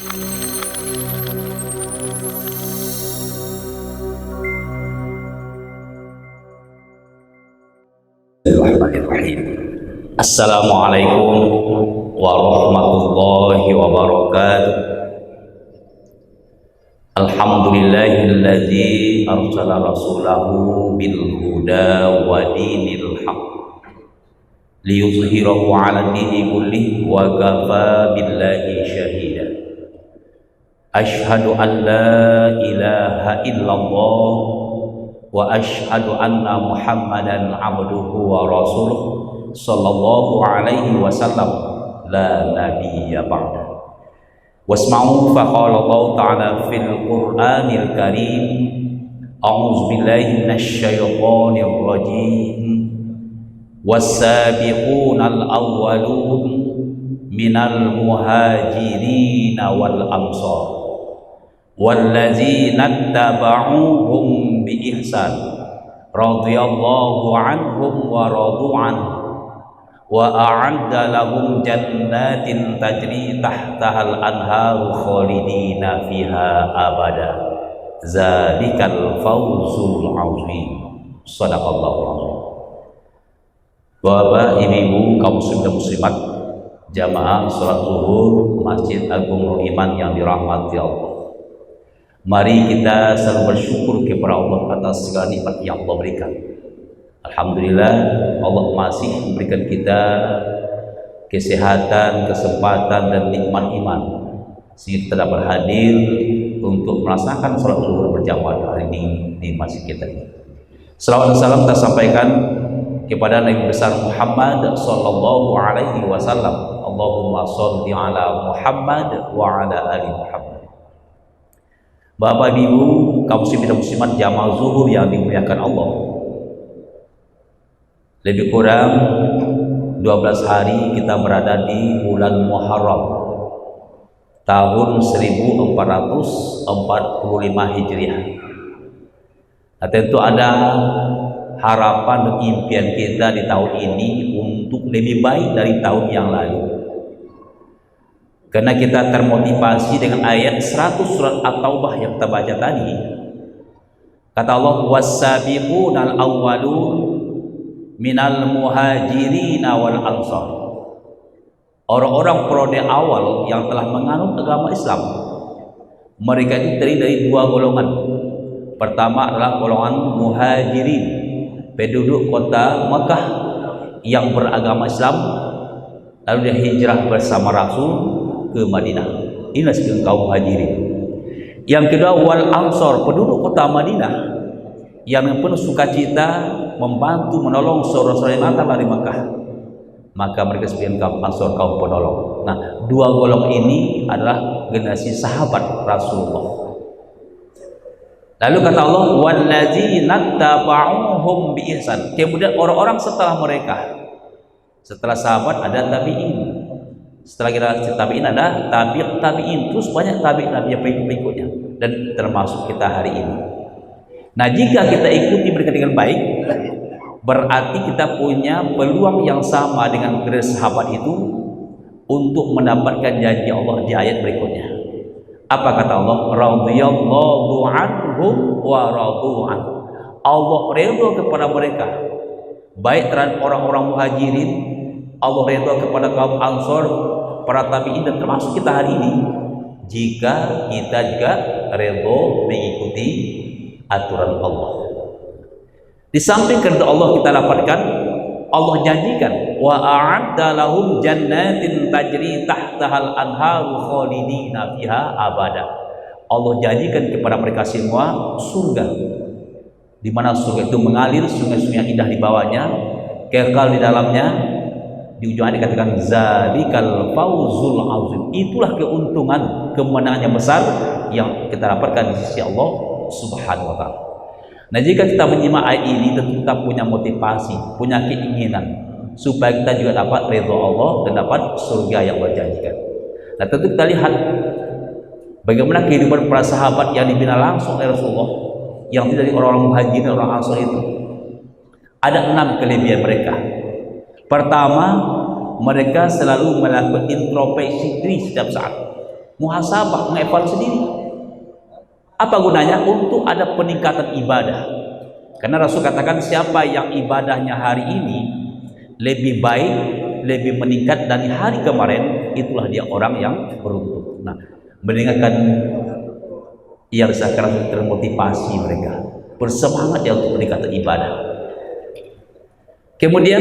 Bismillahirrahmanirrahim. Assalamualaikum warahmatullahi wabarakatuh. Alhamdulillahilladzi arsala rasulahu bil huda wa dinil haq liyuzhirahu 'ala dini kullih wa kafa billahi shahida. Asyhadu an la ilaha illallah wa asyhadu anna Muhammadan abduhu wa rasuluh sallallahu alaihi wasallam la nabiyya ba'da. Wasma'u faqala Allah ta'ala fil Qur'anil Karim, a'udzu billahi minasy syaithanir rajim. Was-sabiqunal awwalun minal muhajirin wal ansar wallazina tabauhum bi ihsan radhiyallahu anhum wa radu anhu wa a'adda lahum jannatin tajri tahtahal anharu khalidina fiha abada zalikal fawzul azim. Shadaqallahu azim. Bapak, ibu, kaum muslim dan muslimat, jamaah salat zuhur Masjid Agung Nur Iman yang dirahmati Allah. Mari kita selalu bersyukur kepada Allah atas segala nikmat yang Allah berikan. Alhamdulillah, Allah masih memberikan kita kesehatan, kesempatan dan nikmat iman sehingga kita dapat hadir untuk melaksanakan salat zuhur berjamaah hari ini di masjid kita. Salawat dan salam kita sampaikan kepada Nabi besar Muhammad sallallahu alaihi wasallam. Allahumma sholli ala Muhammad wa ala ali Muhammad. Bapak Ibu, kaum muslimin dan muslimat jamaah zuhur yang dimuliakan Allah. Lebih kurang 12 hari kita berada di bulan Muharram tahun 1445 Hijriah. Nah, tentu ada harapan dan impian kita di tahun ini untuk lebih baik dari tahun yang lalu. Karena kita termotivasi dengan ayat 100 surat At-Taubah yang kita baca tadi. Kata Allah, was-sabiqunal awwalun minal muhajirin wal ansar. Orang-orang periode awal yang telah menganut agama Islam, mereka itu terdiri dari dua golongan. Pertama adalah golongan muhajirin, penduduk kota Makkah yang beragama Islam, lalu dia hijrah bersama Rasul ke Madinah. Inilah sekian kaum muhajirin. Yang kedua wal ansor, penduduk kota Madinah yang penuh sukacita membantu menolong saudara-saudara yang datang dari Makkah. Maka mereka sekian kaum ansor, kaum penolong. Nah, dua golongan ini adalah generasi sahabat Rasulullah. Lalu kata Allah, wallazina tabauhum bi ihsan. Kemudian orang-orang setelah mereka, setelah sahabat ada tabi'in. Setelah generasi tabi'in ada tabi'in, terus banyak tabi'in yang pengikutnya, dan termasuk kita hari ini. Nah, jika kita ikuti mereka dengan baik, berarti kita punya peluang yang sama dengan generasi sahabat itu untuk mendapatkan janji Allah di ayat berikutnya. Apa kata Allah? Radhiyallahu anhum wa radu an. Allah redha kepada mereka, baik terhadap orang-orang muhajirin, Allah redha kepada kaum ansor, para tabi'in, dan termasuk kita hari ini, jika kita juga redha mengikuti aturan Allah. Di samping kerja Allah kita dapatkan, Allah janjikan wa a'adda lahum jannatin tajri tahtahal anharu khalidina fiha abada. Allah janjikan kepada mereka semua surga, di mana surga itu mengalir sungai-sungai yang indah di bawahnya, kekal di dalamnya. Di ujungnya dikatakan zalikal fawzul azim. Itulah keuntungan, kemenangan yang besar yang kita dapatkan di sisi Allah Subhanahu wa taala. Nah, jika kita menyimak ayat ini, tentu kita punya motivasi, punya keinginan supaya kita juga dapat ridha Allah dan dapat surga yang Allah janjikan. Nah, tentu kita lihat bagaimana kehidupan para sahabat yang dibina langsung oleh Rasulullah, yang tidak dari orang-orang muhajirin dan orang ansor itu. Ada 6 kelebihan mereka. Pertama, mereka selalu melakukan introspeksi diri setiap saat. muhasabah, mengevaluasi diri. Apa gunanya? Untuk ada peningkatan ibadah. Karena Rasul katakan siapa yang ibadahnya hari ini lebih baik, lebih meningkat dari hari kemarin, itulah dia orang yang beruntung. Nah, mendengarkan yang sekarang termotivasi mereka, bersemangat ya untuk meningkatkan ibadah. Kemudian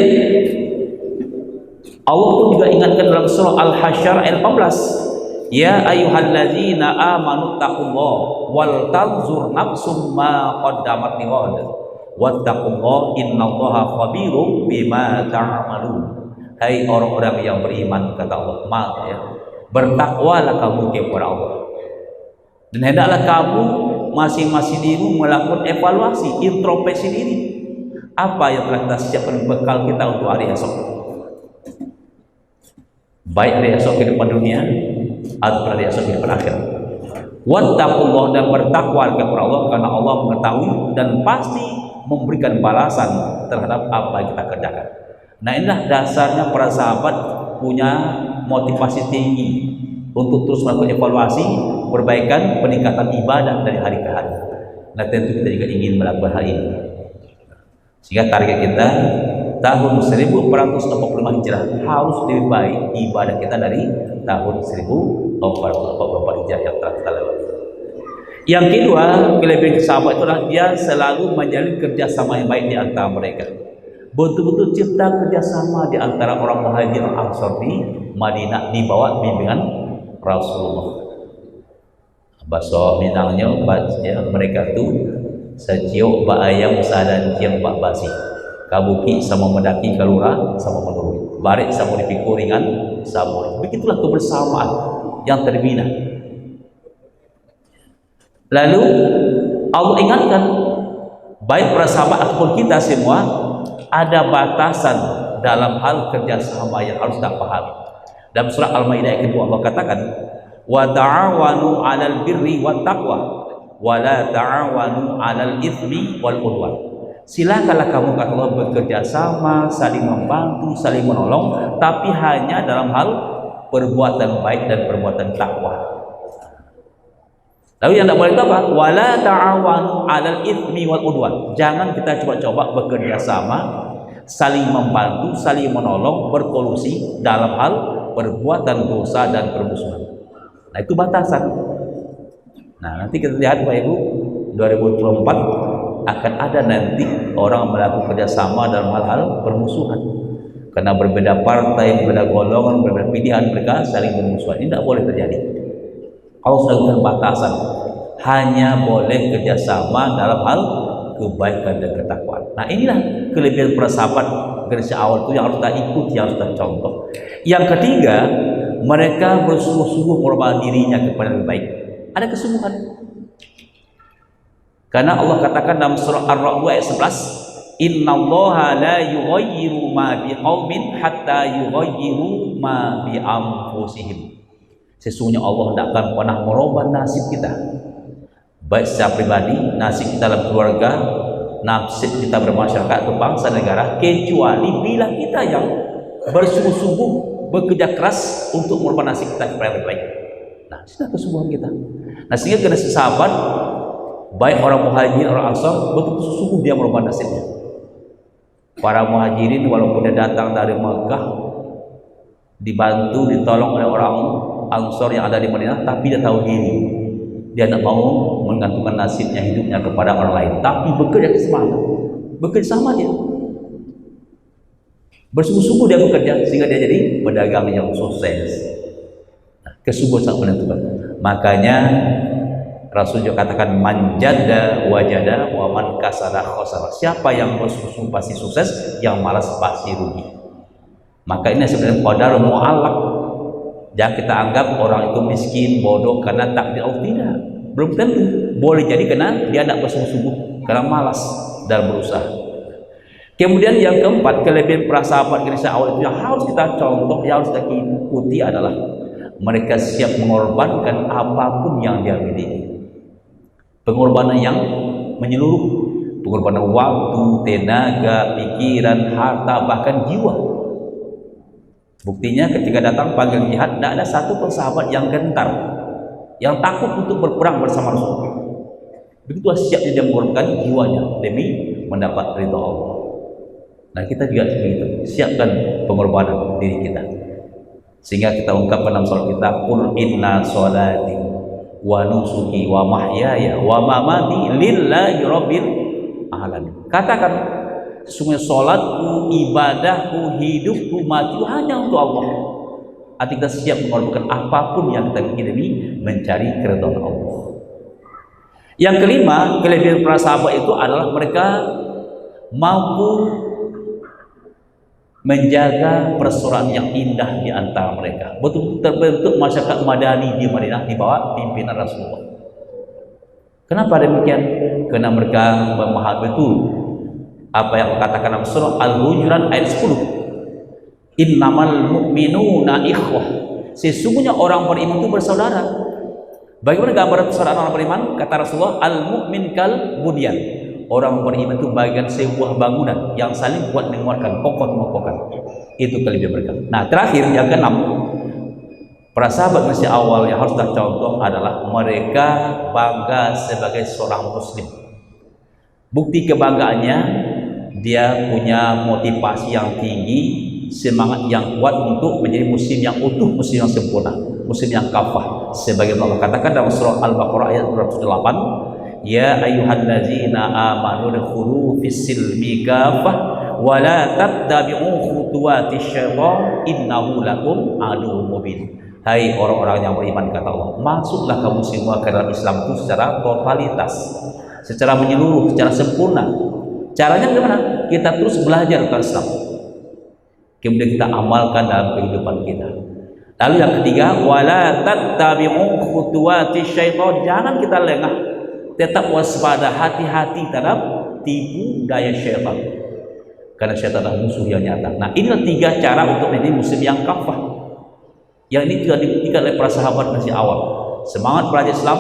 Allah pun juga ingatkan dalam surah Al-Hasyr ayat 14, ya ayyuhallazina amanu taqullaha wal tanzur nafsum ma qaddamat lighad wattaqullaha innallaha khabirum bima ta'malun. Hai orang-orang yang beriman, kata Allah, maka ya, bertakwalah kamu kepada Allah, dan hendaklah kamu masing-masing diri melakukan evaluasi, introspeksi diri. Apa yang telah kita siapkan bekal kita untuk hari esok, baik hari esok kehidupan dunia atau hari esok kehidupan akhirat. Wattaqullah, dan bertakwa kepada Allah, karena Allah mengetahui dan pasti memberikan balasan terhadap apa yang kita kerjakan. Nah, inilah dasarnya para sahabat punya motivasi tinggi untuk terus melakukan evaluasi, perbaikan, peningkatan ibadah dari hari ke hari. Nah, tentu kita juga ingin melakukan hal ini, sehingga target kita tahun 1445 Hijrah harus lebih baik ibadah kita dari tahun 1444 Hijrah yang telah kita lewati. Yang kedua, kelebihan sahabat itu adalah dia selalu menjalin kerjasama yang baik di antara mereka. Betul-betul cipta kerjasama di antara orang Muhajir dan Ansor di Madinah di bawah bimbingan Rasulullah. Bahasa Minangnya ya, mereka tu sejiok ba ayam sadan ciang pak basi, kabuki sama mendaki kalura sama menurut, barik sama dipikul ringan sama. Begitulah kebersamaan yang terbina. Lalu Allah ingatkan baik para sahabat ataupun kita semua, ada batasan dalam hal kerjasama yang harus kita pahami. Dalam surah Al-Maidah ayat kedua Allah katakan, wa ta'awanu 'alal birri wat taqwa wa la ta'awanu 'alal itsmi wal 'udwan. Silakanlah kamu, kata Allah, bekerja sama, saling membantu, saling menolong, tapi hanya dalam hal perbuatan baik dan perbuatan takwa. Lalu yang tidak boleh itu apa? Wala ta'awanu 'alal itsmi wal 'udwan. Jangan kita coba-coba bekerja sama, saling membantu, saling menolong, berkolusi dalam hal perbuatan dosa dan permusuhan. Nah, itu batasan. Nah, nanti kita lihat Bapak Ibu, 2024 akan ada nanti orang melakukan kerjasama dalam hal-hal permusuhan. Karena berbeda partai, berbeda golongan, berbeda pilihan, mereka saling bermusuhan. Ini tidak boleh terjadi. Allah sudah berikan batasan, hanya boleh kerjasama dalam hal kebaikan dan ketakwaan. Nah, inilah kelebihan para sahabat generasi awal itu yang harus kita ikuti, yang harus kita contoh. Yang ketiga, mereka bersungguh-sungguh merubah dirinya kepada lebih baik. Ada kesungguhan. Karena Allah katakan dalam surah Ar-Ra'd ayat 11, innallaha la yughayyiru ma biqaumin hatta yughayyiru ma bi anfusihim. Sesungguhnya Allah tidak akan pernah merubah nasib kita, baik secara pribadi, nasib kita dalam keluarga, nasib kita bermasyarakat atau bangsa negara, kecuali bila kita yang bersungguh-sungguh bekerja keras untuk merubah nasib kita kepada lebih baik. Nah, inilah kesungguhan kita. Nah, sehingga generasi sahabat, baik orang Muhajir, orang Ansor, betul-betul sungguh dia merubah nasibnya. Para Muhajirin walaupun dia datang dari Mekah, dibantu, ditolong oleh orang Ansor yang ada di Madinah, tapi dia tahu diri, dia tidak mau menggantungkan nasibnya, hidupnya kepada orang lain, tapi bekerja semangat, bekerja sama dia, bersungguh-sungguh dia bekerja sehingga dia jadi pedagang yang sukses. Nah, kesungguhan sangat menentukan. Makanya Rasul juga katakan, manjada wajada wa man kasala khosara. Siapa yang bersungguh pasti sukses, yang malas pasti rugi. Maka ini sebenarnya qadar mu'allaq. Jangan kita anggap orang itu miskin, bodoh karena takdir Allah. Tidak, belum tentu. Boleh jadi karena dia tidak bersungguh-sungguh, karena malas dalam berusaha. Kemudian yang keempat, kelebihan para sahabat generasi awal itu yang harus kita contoh, yang harus kita ikuti adalah mereka siap mengorbankan apapun yang dia miliki. Pengorbanan yang menyeluruh, pengorbanan waktu, tenaga, pikiran, harta, bahkan jiwa. Buktinya ketika datang panggil jihad, tidak ada satu pun sahabat yang gentar yang takut untuk berperang bersama Rasulullah. Begitu siapnya dia mengorbankan jiwanya demi mendapat ridha Allah. Nah, kita juga begitu, siapkan pengorbanan diri kita, sehingga kita ungkapkan dalam salat kita, qul inna sholati wa nusuki wa mahyaya wa mamati lillahi rabbil alamin. Katakan, sesungguhnya salatku, ibadahku, hidupku, matiku hanya untuk Allah. Artinya kita siap mengorbankan apapun yang kita miliki demi mencari keridhaan Allah. Yang kelima, kelebihan para sahabat itu adalah mereka mampu menjaga persaudaraan yang indah di antara mereka. Betul-betul terbentuk masyarakat Madani di Madinah di bawah pimpinan Rasulullah. Kenapa demikian? Karena mereka memahami betul apa yang dikatakan dalam surah Al-Hujurat ayat 10. Innamal mu'minuna ikhwah. Sesungguhnya orang beriman itu bersaudara. Bagaimana gambaran persaudaraan orang beriman? Kata Rasulullah, al-mu'min kal bunyan. Orang beriman itu bagian sebuah bangunan yang saling kuat menguatkan, kokoh-kokohkan. Itu kelebihan mereka. Nah, terakhir yang keenam, para sahabat masih awal yang harus kita contoh adalah mereka bangga sebagai seorang muslim. Bukti kebanggaannya, dia punya motivasi yang tinggi, semangat yang kuat untuk menjadi muslim yang utuh, muslim yang sempurna, muslim yang kafah. Sebagaimana Allah katakan dalam surah Al-Baqarah ayat 208, ya ayyuhallazina amanu dkhulu fis-silmi kafah wa la tattabi'u khutuwatis syaitan innahu lakum aduwwun mubin. Hai orang-orang yang beriman, kata Allah, masuklah kamu semua ke dalam Islam itu secara totalitas, secara menyeluruh, secara sempurna. Caranya bagaimana? Kita terus belajar tentang Islam, kemudian kita amalkan dalam kehidupan kita. Lalu yang ketiga, wala tattabi'u khutuwatis syaitan. Jangan kita lengah, tetap waspada, hati-hati terhadap tipu daya syaitan, karena syaitan adalah musuh yang nyata. Nah, inilah tiga cara untuk menjadi muslim yang kafah, yang ini juga dibuktikan oleh para sahabat masih awal. Semangat belajar Islam,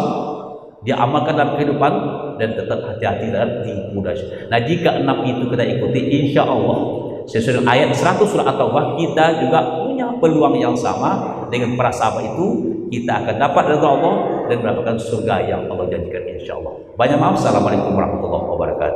dia amalkan dalam kehidupan, dan tetap hati-hati dalam tipu daya. Nah, jika 6 itu kita ikuti, insya Allah sesuai dengan ayat 100 surah At-Taubah, kita juga punya peluang yang sama dengan para sahabat itu. Kita akan dapat ridha Allah dan mendapatkan surga yang Allah janjikan, insya Allah. Banyak maaf. Assalamualaikum warahmatullahi wabarakatuh.